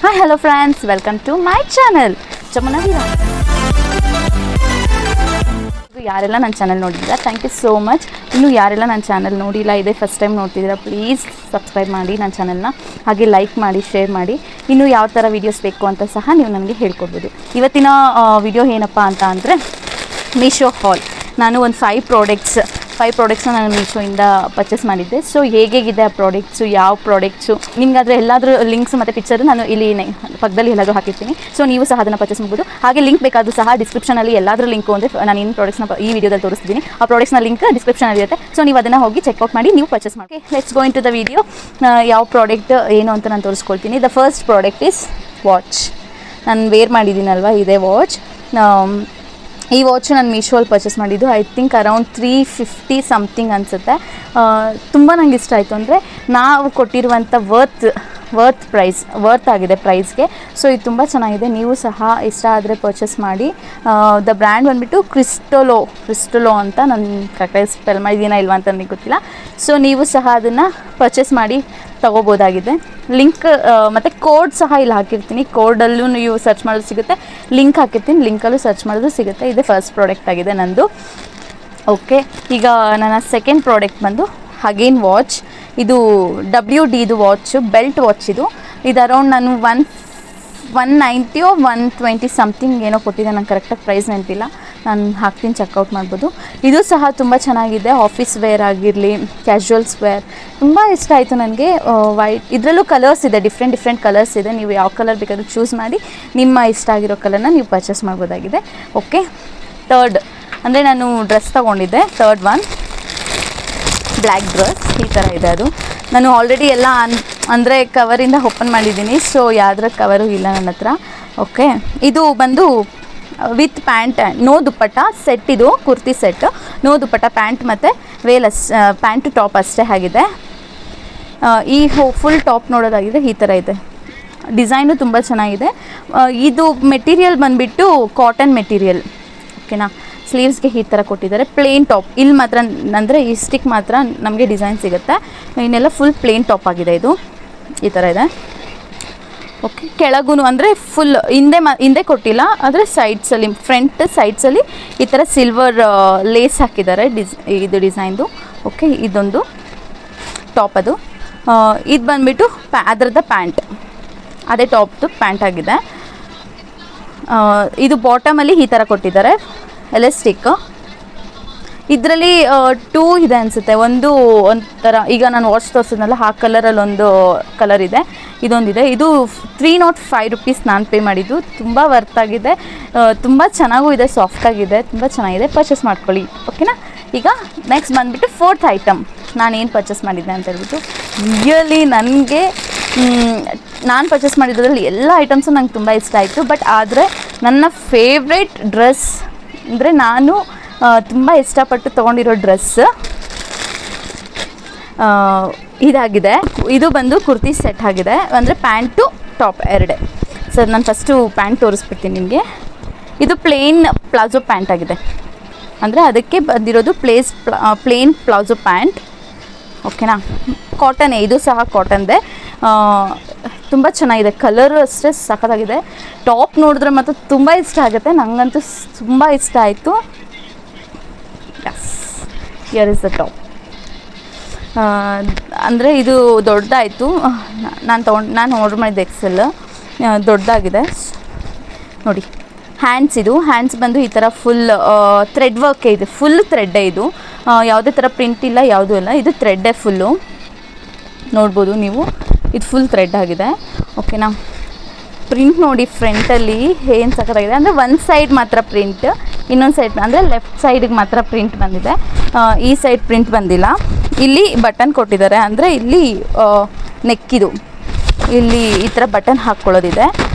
Hi, hello friends, welcome to my channel. Jamuna Veera. ಯಾರೆಲ್ಲ ನನ್ನ channel ನೋಡಿದ್ದೀರಾ thank you so much. ಇನ್ನು ಯಾರೆಲ್ಲ ನನ್ನ ಚಾನಲ್ ನೋಡಿಲ್ಲ ಇದೇ ಫಸ್ಟ್ ಟೈಮ್ ನೋಡ್ತಿದ್ದೀರಾ ಪ್ಲೀಸ್ ಸಬ್ಸ್ಕ್ರೈಬ್ ಮಾಡಿ ನನ್ನ ಚಾನಲ್ನ, ಹಾಗೆ ಲೈಕ್ ಮಾಡಿ, ಶೇರ್ ಮಾಡಿ. ಇನ್ನು ಯಾವ ಥರ ವೀಡಿಯೋಸ್ ಬೇಕು ಅಂತ ಸಹ ನೀವು ನನಗೆ ಹೇಳ್ಕೊಡ್ಬೋದು. ಇವತ್ತಿನ ವಿಡಿಯೋ ಏನಪ್ಪ ಅಂತ ಅಂದರೆ ಮೀಶೋ ಹಾಲ್. ನಾನು ಒಂದು 5 ಪ್ರಾಡಕ್ಟ್ಸ್ನ ನಾನು ಮೀಶೋಯಿಂದ ಪರ್ಚೇಸ್ ಮಾಡಿದ್ದೆ. ಸೊ ಹೇಗಿದೆ ಆ ಪ್ರಾಡಕ್ಟ್ಸು, ಯಾವ ಪ್ರಾಡಕ್ಟ್ಸು ನಿಮ್ಗಾದರೆ ಎಲ್ಲಾದರೂ ಲಿಂಕ್ಸ್ ಮತ್ತು ಪಿಕ್ಚರ್ ನಾನು ಇಲ್ಲಿ ಪಕ್ಕದಲ್ಲಿ ಎಲ್ಲಾದರೂ ಹಾಕಿರ್ತೀನಿ. ಸೊ ನೀವು ಸಹ ಅದನ್ನು ಪರ್ಚೇಸ್ ಮಾಡ್ಬೋದು. ಹಾಗೆ ಲಿಂಕ್ ಬೇಕಾದರೂ ಸಹ ಡಿಸ್ಕ್ರಿಪ್ಷನಲ್ಲಿ ಎಲ್ಲಾದರೂ ಲಿಂಕು ಅಂದರೆ ನಾನು ಏನು ಪ್ರಾಡಕ್ಟ್ಸ್ನ ಈ ವಿಡಿಯೋದಲ್ಲಿ ತೋರಿಸ್ತೀನಿ, ಆ ಪ್ರಾಡಕ್ಟ್ಸ್ನ ಲಿಂಕ್ ಡಿಸ್ಕ್ರಿಪ್ಷನಲ್ಲಿ ಇರುತ್ತೆ. ಸೊ ನೀವು ಅದನ್ನು ಹೋಗಿ ಚೆಕ್ಔಟ್ ಮಾಡಿ ನೀವು ಪರ್ಚೇಸ್ ಮಾಡಿ. Let's go into the video. ಯಾವ ಪ್ರಾಡಕ್ಟ್ ಏನು ಅಂತ ನಾನು ತೋರಿಸ್ಕೊಳ್ತೀನಿ. The first product is watch. ನಾನು ವೇರ್ ಮಾಡಿದ್ದೀನಲ್ವ, ಇದೇ ವಾಚ್. ಈ ವಾಚ್ ನಾನು ಮೀಶೋಲ್ಲಿ ಪರ್ಚೇಸ್ ಮಾಡಿದ್ದು. ಐ ಥಿಂಕ್ ಅರೌಂಡ್ 350 ಸಮಥಿಂಗ್ ಅನಿಸುತ್ತೆ. ತುಂಬ ನಂಗೆ ಇಷ್ಟ ಆಯಿತು. ಅಂದರೆ ನಾವು ಕೊಟ್ಟಿರುವಂಥ ವರ್ತ್ ಆಗಿದೆ ಪ್ರೈಸ್ಗೆ. ಸೊ ಇದು ತುಂಬ ಚೆನ್ನಾಗಿದೆ. ನೀವು ಸಹ ಇಷ್ಟ ಆದರೆ ಪರ್ಚೇಸ್ ಮಾಡಿ. ದ ಬ್ರ್ಯಾಂಡ್ ಬಂದುಬಿಟ್ಟು ಕ್ರಿಸ್ಟೋಲೋ ಅಂತ. ನಾನು ಕರೆಕ್ಟಾಗಿ ಸ್ಪೆಲ್ ಮಾಡಿದ್ದೀನಾ ಇಲ್ವಾ ಅಂತ ನನಗೆ ಗೊತ್ತಿಲ್ಲ. ಸೊ ನೀವು ಸಹ ಅದನ್ನು ಪರ್ಚೇಸ್ ಮಾಡಿ ತೊಗೋಬೋದಾಗಿದೆ. ಲಿಂಕ್ ಮತ್ತು ಕೋಡ್ ಸಹ ಇಲ್ಲಿ ಹಾಕಿರ್ತೀನಿ. ಕೋಡಲ್ಲೂ ನೀವು ಸರ್ಚ್ ಮಾಡೋದು ಸಿಗುತ್ತೆ, ಲಿಂಕ್ ಹಾಕಿರ್ತೀನಿ, ಲಿಂಕಲ್ಲೂ ಸರ್ಚ್ ಮಾಡೋದು ಸಿಗುತ್ತೆ. ಇದೇ ಫಸ್ಟ್ ಪ್ರಾಡಕ್ಟ್ ಆಗಿದೆ ನಂದು. ಓಕೆ, ಈಗ ನನ್ನ ಸೆಕೆಂಡ್ ಪ್ರಾಡಕ್ಟ್ ಬಂದು ಅಗೇನ್ ವಾಚ್. ಇದು WD ವಾಚು, ಬೆಲ್ಟ್ ವಾಚ್ ಇದು ಅರೌಂಡ್ ನಾನು 190 120 ಸಮಥಿಂಗ್ ಏನೋ ಕೊಟ್ಟಿದ್ದೆ. ನಂಗೆ ಕರೆಕ್ಟಾಗಿ ಪ್ರೈಸ್ ನೆನಪಿಲ್ಲ, ನಾನು ಹಾಕ್ತೀನಿ, ಚೆಕ್ಔಟ್ ಮಾಡ್ಬೋದು. ಇದು ಸಹ ತುಂಬ ಚೆನ್ನಾಗಿದೆ. ಆಫೀಸ್ ವೇರ್ ಆಗಿರಲಿ, ಕ್ಯಾಶುವಲ್ಸ್ ವೇರ್ ತುಂಬ ಇಷ್ಟ ಆಯಿತು ನನಗೆ. ವೈಟ್, ಇದರಲ್ಲೂ ಕಲರ್ಸ್ ಇದೆ, ಡಿಫ್ರೆಂಟ್ ಕಲರ್ಸ್ ಇದೆ. ನೀವು ಯಾವ ಕಲರ್ ಬೇಕಾದರೂ ಚೂಸ್ ಮಾಡಿ ನಿಮ್ಮ ಇಷ್ಟ ಆಗಿರೋ ಕಲರ್ನ ನೀವು ಪರ್ಚೇಸ್ ಮಾಡ್ಬೋದಾಗಿದೆ. ಓಕೆ, ಥರ್ಡ್ ಅಂದರೆ ನಾನು ಡ್ರೆಸ್ ತೊಗೊಂಡಿದ್ದೆ. Third one black dress. ಈ ಥರ ಇದೆ ಅದು. ನಾನು ಆಲ್ರೆಡಿ ಎಲ್ಲ ಅಂದರೆ ಕವರಿಂದ ಓಪನ್ ಮಾಡಿದ್ದೀನಿ. ಸೊ ಯಾವುದ್ರ ಕವರು ಇಲ್ಲ ನನ್ನ ಹತ್ರ. ಓಕೆ, ಇದು ಬಂದು with pant and no dupatta set. ಇದು kurti set, no dupatta, pant ಮತ್ತು ಪ್ಯಾಂಟು ಟಾಪ್ ಅಷ್ಟೇ ಆಗಿದೆ. ಈ ಫುಲ್ ಟಾಪ್ ನೋಡೋದಾಗಿದೆ ಈ ಥರ ಇದೆ. ಡಿಸೈನು ತುಂಬ ಚೆನ್ನಾಗಿದೆ. ಇದು ಮೆಟೀರಿಯಲ್ ಬಂದುಬಿಟ್ಟು ಕಾಟನ್ ಮೆಟೀರಿಯಲ್. ಓಕೆನಾ, ಸ್ಲೀವ್ಸ್ಗೆ ಈ ಥರ ಕೊಟ್ಟಿದ್ದಾರೆ. ಪ್ಲೇನ್ ಟಾಪ್ ಇಲ್ಲಿ ಮಾತ್ರ, ಅಂದರೆ ಈ ಸ್ಟಿಕ್ ಮಾತ್ರ ನಮಗೆ ಡಿಸೈನ್ ಸಿಗುತ್ತೆ. ಇನ್ನೆಲ್ಲ ಫುಲ್ ಪ್ಲೇನ್ ಟಾಪ್ ಆಗಿದೆ. ಇದು ಈ ಥರ ಇದೆ. ಓಕೆ, ಕೆಳಗೂ ಅಂದರೆ ಫುಲ್ ಹಿಂದೆ ಕೊಟ್ಟಿಲ್ಲ, ಆದರೆ ಸೈಡ್ಸಲ್ಲಿ, ಫ್ರಂಟ್ ಸೈಡ್ಸಲ್ಲಿ ಈ ಥರ ಸಿಲ್ವರ್ ಲೇಸ್ ಹಾಕಿದ್ದಾರೆ. ಇದು ಡಿಸೈನ್ದು. ಓಕೆ, ಇದೊಂದು ಟಾಪ್. ಅದು ಇದು ಬಂದುಬಿಟ್ಟು ಅದರದ್ದು ಪ್ಯಾಂಟ್, ಅದೇ ಟಾಪ್ದು ಪ್ಯಾಂಟ್ ಆಗಿದೆ. ಇದು ಬಾಟಮಲ್ಲಿ ಈ ಥರ ಕೊಟ್ಟಿದ್ದಾರೆ ಎಲಾಸ್ಟಿಕ್. ಇದರಲ್ಲಿ 2 ಇದೆ ಅನಿಸುತ್ತೆ. ಒಂಥರ ಈಗ ನಾನು ವಾಚ್ ತೋರಿಸಿದ್ನಲ್ಲ ಆ ಕಲರಲ್ಲಿ ಒಂದು ಕಲರ್ ಇದೆ, ಇದೊಂದಿದೆ. ಇದು 305 ರೂಪೀಸ್ ನಾನು ಪೇ ಮಾಡಿದ್ದು. ತುಂಬ ವರ್ತ್ ಆಗಿದೆ, ತುಂಬ ಚೆನ್ನಾಗೂ ಇದೆ, ಸಾಫ್ಟಾಗಿದೆ, ತುಂಬ ಚೆನ್ನಾಗಿದೆ. ಪರ್ಚೇಸ್ ಮಾಡ್ಕೊಳ್ಳಿ. ಓಕೆನಾ. ಈಗ ನೆಕ್ಸ್ಟ್ ಬಂದುಬಿಟ್ಟು ಫೋರ್ತ್ ಐಟಮ್ ನಾನೇನು ಪರ್ಚೇಸ್ ಮಾಡಿದ್ದೆ ಅಂತ ಹೇಳ್ಬಿಟ್ಟು, ರಿಯಲಿ ನನಗೆ ನಾನು ಪರ್ಚೇಸ್ ಮಾಡಿದ್ರಲ್ಲಿ ಎಲ್ಲ ಐಟಮ್ಸು ನಂಗೆ ತುಂಬ ಇಷ್ಟ ಆಯಿತು. ಬಟ್ ಆದರೆ ನನ್ನ ಫೇವ್ರೆಟ್ ಡ್ರೆಸ್ ಅಂದರೆ ನಾನು ತುಂಬ ಇಷ್ಟಪಟ್ಟು ತೊಗೊಂಡಿರೋ ಡ್ರೆಸ್ ಇದಾಗಿದೆ. ಇದು ಬಂದು ಕುರ್ತಿ ಸೆಟ್ ಆಗಿದೆ, ಅಂದರೆ ಪ್ಯಾಂಟು ಟಾಪ್ ಎರಡೇ. ಸರ್ ನಾನು ಫಸ್ಟು ಪ್ಯಾಂಟ್ ತೋರಿಸ್ಬಿಡ್ತೀನಿ ನಿಮಗೆ. ಇದು ಪ್ಲೇನ್ ಪ್ಲಾಜೋ ಪ್ಯಾಂಟ್ ಆಗಿದೆ, ಅಂದರೆ ಅದಕ್ಕೆ ಬಂದಿರೋದು ಪ್ಲೇನ್ ಪ್ಲಾಜೋ ಪ್ಯಾಂಟ್. ಓಕೆನಾ, ಕಾಟನ್ನೇ, ಇದು ಸಹ ಕಾಟನ್ದೇ. ತುಂಬ ಚೆನ್ನಾಗಿದೆ, ಕಲರು ಅಷ್ಟೇ ಸಖತ್ತಾಗಿದೆ. ಟಾಪ್ ನೋಡಿದ್ರೆ ಮಾತ್ರ ತುಂಬ ಇಷ್ಟ ಆಗುತ್ತೆ, ನನಗಂತೂ ತುಂಬ ಇಷ್ಟ ಆಯಿತು. Here is the top. ಅಂದರೆ ಇದು ದೊಡ್ಡದಾಯಿತು. ನಾನು ಆರ್ಡ್ರ್ ಮಾಡಿದ್ದೆ ಎಕ್ಸೆಲ್, ದೊಡ್ಡದಾಗಿದೆ ನೋಡಿ. ಹ್ಯಾಂಡ್ಸ್ ಬಂದು ಈ ಥರ ಫುಲ್ ಥ್ರೆಡ್ ವರ್ಕೇ ಇದೆ, ಫುಲ್ ಥ್ರೆಡ್ಡೇ ಇದು. ಯಾವುದೇ ಥರ ಪ್ರಿಂಟ್ ಇಲ್ಲ, ಯಾವುದೂ ಇಲ್ಲ, ಇದು ಥ್ರೆಡ್ಡೇ ಫುಲ್ಲು. ನೋಡ್ಬೋದು ನೀವು, ಇದು ಫುಲ್ ಥ್ರೆಡ್ ಆಗಿದೆ. ಓಕೆನಾ. ಪ್ರಿಂಟ್ ನೋಡಿ ಫ್ರಂಟಲ್ಲಿ ಏನು ಸಖತ್ತಾಗಿದೆ. ಅಂದರೆ ಒಂದು ಸೈಡ್ ಮಾತ್ರ ಪ್ರಿಂಟ್, ಇನ್ನೊಂದು ಸೈಡ್ ಅಂದರೆ ಲೆಫ್ಟ್ ಸೈಡಿಗೆ ಮಾತ್ರ ಪ್ರಿಂಟ್ ಬಂದಿದೆ, ಈ ಸೈಡ್ ಪ್ರಿಂಟ್ ಬಂದಿಲ್ಲ. ಇಲ್ಲಿ ಬಟನ್ ಕೊಟ್ಟಿದ್ದಾರೆ, ಅಂದರೆ ಇಲ್ಲಿ ನೆಕ್ಕಿದು ಇಲ್ಲಿ ಈ ಥರ ಬಟನ್ ಹಾಕ್ಕೊಳ್ಳೋದಿದೆ.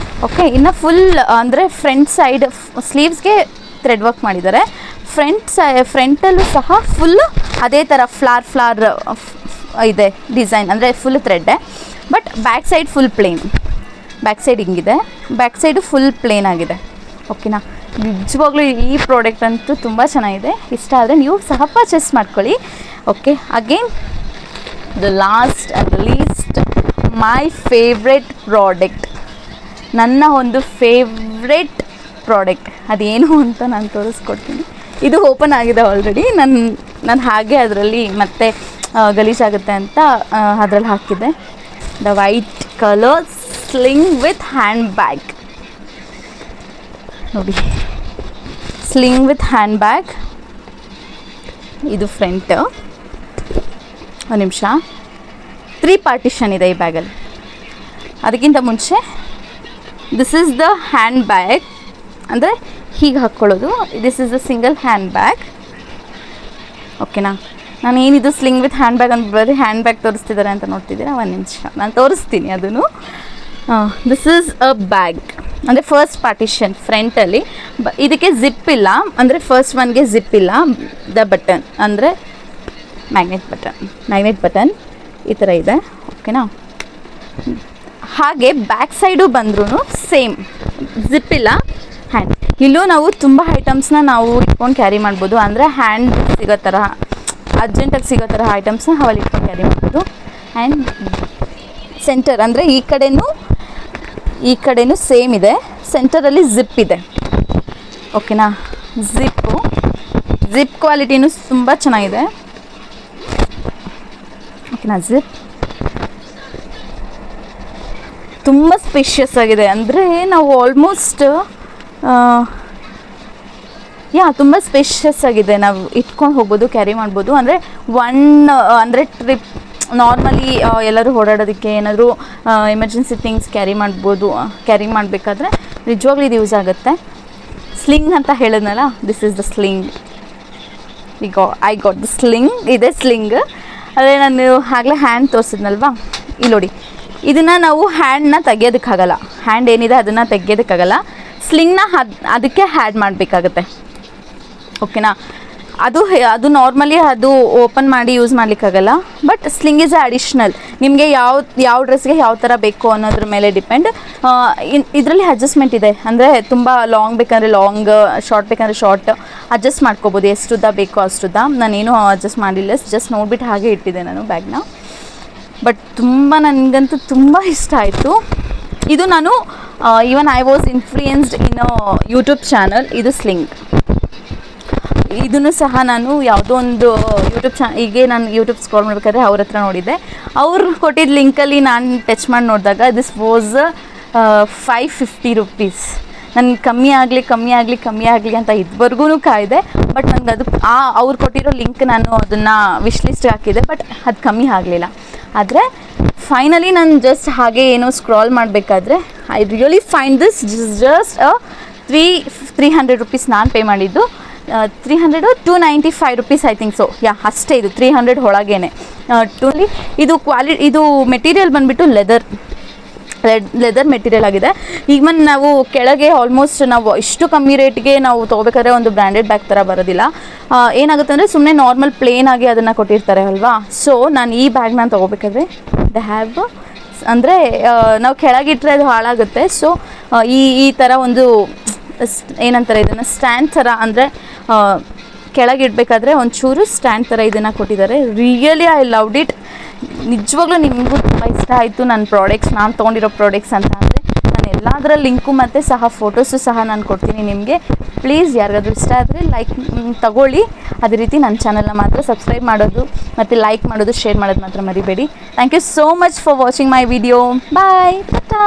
ಓಕೆ, ಇನ್ನು ಫುಲ್ ಅಂದರೆ ಫ್ರಂಟ್ ಸೈಡ್ ಸ್ಲೀವ್ಸ್ಗೆ ಥ್ರೆಡ್ ವರ್ಕ್ ಮಾಡಿದ್ದಾರೆ. ಫ್ರಂಟಲ್ಲೂ ಸಹ ಫುಲ್ಲು ಅದೇ ಥರ ಫ್ಲಾರ್ ಇದೆ ಡಿಸೈನ್, ಅಂದರೆ ಫುಲ್ ಥ್ರೆಡ್ಡೇ. But back side full plain. Back side ಹಿಂಗಿದೆ, ಬ್ಯಾಕ್ ಸೈಡು ಫುಲ್ ಪ್ಲೇನ್ ಆಗಿದೆ. ಓಕೆನಾ. ನಿಜವಾಗ್ಲೂ ಈ ಪ್ರಾಡಕ್ಟ್ ಅಂತೂ ತುಂಬ ಚೆನ್ನಾಗಿದೆ. ಇಷ್ಟ ಆದರೆ ನೀವು ಸಹ ಪರ್ಚೇಸ್ ಮಾಡ್ಕೊಳ್ಳಿ. Okay, again the last and the least my favourite product ನನ್ನ ಒಂದು ಫೇವ್ರೆಟ್ ಪ್ರಾಡಕ್ಟ್ ಅದೇನು ಅಂತ ನಾನು ತೋರಿಸ್ಕೊಡ್ತೀನಿ. ಇದು ಓಪನ್ ಆಗಿದೆ ಆಲ್ರೆಡಿ. ನಾನು ಹಾಗೆ ಅದರಲ್ಲಿ ಮತ್ತೆ ಗಲೀಜಾಗುತ್ತೆ ಅಂತ ಅದರಲ್ಲಿ ಹಾಕಿದ್ದೆ. The white colour sling with handbag ನೋಡಿ, ಸ್ಲಿಂಗ್ ವಿತ್ ಹ್ಯಾಂಡ್ ಬ್ಯಾಗ್. ಇದು ಫ್ರಂಟ್. ಒಂದು ನಿಮಿಷ, 3 ಪಾರ್ಟಿಷನ್ ಇದೆ ಈ ಬ್ಯಾಗಲ್ಲಿ. ಅದಕ್ಕಿಂತ ಮುಂಚೆ this is the handbag, ಅಂದರೆ ಹೀಗೆ ಹಾಕ್ಕೊಳ್ಳೋದು. This is the single handbag. ಓಕೆನಾ? ನಾನು ಏನಿದು ಸ್ಲಿಂಗ್ ವಿತ್ ಹ್ಯಾಂಡ್ ಬ್ಯಾಗ್ ಅಂತ ಬರೀ ಹ್ಯಾಂಡ್ ಬ್ಯಾಗ್ ತೋರಿಸ್ತಿದ್ದಾರೆ ಅಂತ ನೋಡ್ತಿದ್ದೀರಾ? ಒಂದು ನಿಮಿಷ, ನಾನು ತೋರಿಸ್ತೀನಿ ಅದನ್ನು. ದಿಸ್ ಈಸ್ ಅ ಬ್ಯಾಗ್, ಅಂದರೆ ಫಸ್ಟ್ ಪಾರ್ಟಿಷನ್ ಫ್ರಂಟಲ್ಲಿ. ಇದಕ್ಕೆ ಜಿಪ್ ಇಲ್ಲ, ಅಂದರೆ ಫಸ್ಟ್ ಒನ್ಗೆ ಜಿಪ್ ಇಲ್ಲ. ದ ಬಟನ್ ಅಂದರೆ ಮ್ಯಾಗ್ನೆಟ್ ಬಟನ್ ಈ ಥರ ಇದೆ. ಓಕೆನಾ? ಹಾಗೆ ಬ್ಯಾಕ್ ಸೈಡು ಬಂದ್ರೂ ಸೇಮ್, ಜಿಪ್ ಇಲ್ಲ, ಹ್ಯಾಂಡ್. ಇಲ್ಲೂ ನಾವು ತುಂಬ ಐಟಮ್ಸ್ನ ನಾವು ಇಟ್ಕೊಂಡು ಕ್ಯಾರಿ ಮಾಡ್ಬೋದು. ಅಂದರೆ ಹ್ಯಾಂಡ್ ಸಿಗೋ ಥರ, ಅರ್ಜೆಂಟಾಗಿ ಸಿಗೋ ಥರ ಐಟಮ್ಸ್ನ ಅವಲ್ಲಿ ಇಟ್ಕೊಂಡು ಕ್ಯಾರಿ ಮಾಡ್ಬೋದು. ಆ್ಯಂಡ್ ಸೆಂಟರ್ ಅಂದರೆ ಈ ಕಡೆನೂ ಸೇಮ್ ಇದೆ. ಸೆಂಟರಲ್ಲಿ ಜಿಪ್ ಇದೆ. ಓಕೆನಾ? ಜಿಪ್ ಕ್ವಾಲಿಟಿನೂ ತುಂಬ ಚೆನ್ನಾಗಿದೆ. ಓಕೆನಾ? ಜಿಪ್ ತುಂಬ ಸ್ಪೇಷಿಯಸ್ ಆಗಿದೆ. ಅಂದರೆ ನಾವು ಆಲ್ಮೋಸ್ಟ್ ತುಂಬ ಸ್ಪೇಷಿಯಸ್ ಆಗಿದೆ. ನಾವು ಇಟ್ಕೊಂಡು ಹೋಗ್ಬೋದು, ಕ್ಯಾರಿ ಮಾಡ್ಬೋದು. ಅಂದರೆ ಅಂದರೆ ಟ್ರಿಪ್ ನಾರ್ಮಲಿ ಎಲ್ಲರೂ ಓಡಾಡೋದಕ್ಕೆ ಏನಾದರೂ ಎಮರ್ಜೆನ್ಸಿ ಥಿಂಗ್ಸ್ ಕ್ಯಾರಿ ಮಾಡಬೇಕಾದ್ರೆ ನಿಜವಾಗ್ಲೂ ಇದು ಯೂಸ್ ಆಗುತ್ತೆ. ಸ್ಲಿಂಗ್ ಅಂತ ಹೇಳಿದ್ನಲ್ಲ, this is the sling. I got the sling. ಇದೆ ಸ್ಲಿಂಗ್. ಅದೇ ನಾನು ಆಗಲೇ ಹ್ಯಾಂಡ್ ತೋರಿಸಿದ್ನಲ್ವಾ, ಇಲ್ಲಿ ನೋಡಿ. ಇದನ್ನು ನಾವು ಹ್ಯಾಂಡ್ನ ತೆಗಿಯೋದಕ್ಕಾಗಲ್ಲ. ಹ್ಯಾಂಡ್ ಏನಿದೆ ಅದನ್ನು ತೆಗಿಯೋದಕ್ಕಾಗಲ್ಲ. ಸ್ಲಿಂಗ್ನ ಅದಕ್ಕೆ ಹ್ಯಾಡ್ ಮಾಡಬೇಕಾಗತ್ತೆ. ಓಕೆನಾ? ಅದು ನಾರ್ಮಲಿ ಅದು ಓಪನ್ ಮಾಡಿ ಯೂಸ್ ಮಾಡಲಿಕ್ಕಾಗಲ್ಲ. But sling is additional. ನಿಮಗೆ ಯಾವ ಡ್ರೆಸ್ಗೆ ಯಾವ ಥರ ಬೇಕು ಅನ್ನೋದ್ರ ಮೇಲೆ ಡಿಪೆಂಡ್. ಇದರಲ್ಲಿ ಅಡ್ಜಸ್ಟ್ಮೆಂಟ್ ಇದೆ. ಅಂದರೆ ತುಂಬ ಲಾಂಗ್ ಬೇಕಂದರೆ ಲಾಂಗ್, ಶಾರ್ಟ್ ಬೇಕಂದರೆ ಶಾರ್ಟ್ ಅಡ್ಜಸ್ಟ್ ಮಾಡ್ಕೋಬೋದು. ಎಷ್ಟು ಉದ್ದ ಬೇಕೋ ಅಷ್ಟುದ್ದ. ನಾನೇನು ಅಡ್ಜಸ್ಟ್ ಮಾಡಿಲ್ಲ, ಜಸ್ಟ್ ನೋಡಿಬಿಟ್ಟು ಹಾಗೆ ಇಟ್ಟಿದ್ದೆ ನಾನು ಬ್ಯಾಗ್ನ. ಬಟ್ ನನಗಂತೂ ತುಂಬ ಇಷ್ಟ ಆಯಿತು. ಇದು ನಾನು even I was influenced in YouTube channel. ಇದು ಸ್ಲಿಂಗ್. ಇದನ್ನು ಸಹ ನಾನು ಯಾವುದೋ ಒಂದು ಹೀಗೆ ನಾನು ಯೂಟ್ಯೂಬ್ ಸ್ಕ್ರೋಲ್ ಮಾಡಬೇಕಾದ್ರೆ ಅವ್ರ ಹತ್ರ ನೋಡಿದ್ದೆ. ಅವ್ರು ಕೊಟ್ಟಿದ್ದ ಲಿಂಕಲ್ಲಿ ನಾನು ಟಚ್ ಮಾಡಿ ನೋಡಿದಾಗ ದಿಸ್ ವಾಸ್ 550 ರುಪೀಸ್. ನನಗೆ ಕಮ್ಮಿ ಆಗಲಿ ಅಂತ ಇದುವರೆಗೂ ಕಾಯಿದೆ. ಬಟ್ ನನಗೆ ಅದು ಅವ್ರು ಕೊಟ್ಟಿರೋ ಲಿಂಕ್ ನಾನು ಅದನ್ನು ವಿಶ್ ಲಿಸ್ಟ್ ಹಾಕಿದೆ. ಬಟ್ ಅದು ಕಮ್ಮಿ ಆಗಲಿಲ್ಲ. ಆದರೆ ಫೈನಲಿ ನಾನು ಜಸ್ಟ್ ಹಾಗೆ ಏನೋ ಸ್ಕ್ರಾಲ್ ಮಾಡಬೇಕಾದ್ರೆ I really find this just 300 rupees ನಾನು ಪೇ ಮಾಡಿದ್ದು. 295 ರುಪೀಸ್ ಐ ಥಿಂಕ್ ಸೊ. ಅಷ್ಟೇ. ಇದು 300 ಒಳಗೇನೆ. ಇದು ಮೆಟೀರಿಯಲ್ ಬಂದುಬಿಟ್ಟು ಲೆದರ್ ಮೆಟೀರಿಯಲ್ ಆಗಿದೆ. ಈವನ್ ನಾವು ಕೆಳಗೆ ಆಲ್ಮೋಸ್ಟ್ ನಾವು ಇಷ್ಟು ಕಮ್ಮಿ ರೇಟ್ಗೆ ನಾವು ತೊಗೋಬೇಕಾದ್ರೆ ಒಂದು ಬ್ರ್ಯಾಂಡೆಡ್ ಬ್ಯಾಗ್ ಥರ ಬರೋದಿಲ್ಲ. ಏನಾಗುತ್ತೆ ಅಂದರೆ ಸುಮ್ಮನೆ ನಾರ್ಮಲ್ ಪ್ಲೇನ್ ಆಗಿ ಅದನ್ನು ಕೊಟ್ಟಿರ್ತಾರೆ ಅಲ್ವಾ. ಸೊ ನಾನು ಈ ಬ್ಯಾಗ್ನ ತೊಗೋಬೇಕಾದ್ರೆ ದೇ ಹ್ಯಾವ್ ಅಂದರೆ ನಾವು ಕೆಳಗಿಟ್ಟರೆ ಅದು ಹಾಳಾಗುತ್ತೆ. ಸೊ ಈ ಥರ ಒಂದು ಏನಂತಾರೆ ಇದನ್ನು, ಸ್ಟ್ಯಾಂಡ್ ಥರ, ಅಂದರೆ ಕೆಳಗಿಡಬೇಕಾದ್ರೆ ಒಂಚೂರು ಸ್ಟ್ಯಾಂಡ್ ಥರ ಇದನ್ನು ಕೊಟ್ಟಿದ್ದಾರೆ. Really I loved it. ನಿಜವಾಗ್ಲೂ ನಿಮಗೂ ತುಂಬ ಇಷ್ಟ ಆಯಿತು ನನ್ನ ಪ್ರಾಡಕ್ಟ್ಸ್, ನಾನು ತೊಗೊಂಡಿರೋ ಪ್ರಾಡಕ್ಟ್ಸ್ ಅಂತ ಅಂದರೆ. ನಾನು ಎಲ್ಲದರ ಲಿಂಕು ಮತ್ತು ಸಹ ಫೋಟೋಸು ಸಹ ನಾನು ಕೊಡ್ತೀನಿ ನಿಮಗೆ. ಪ್ಲೀಸ್ ಯಾರಿಗಾದ್ರೂ ಇಷ್ಟ ಆದರೆ ತಗೊಳ್ಳಿ. ಅದೇ ರೀತಿ ನನ್ನ ಚಾನಲ್ನ ಮಾತ್ರ ಸಬ್ಸ್ಕ್ರೈಬ್ ಮಾಡೋದು ಮತ್ತು ಲೈಕ್ ಮಾಡೋದು, ಶೇರ್ ಮಾಡೋದು ಮಾತ್ರ ಮರಿಬೇಡಿ. Thank you so much for watching my video. Bye. Tata.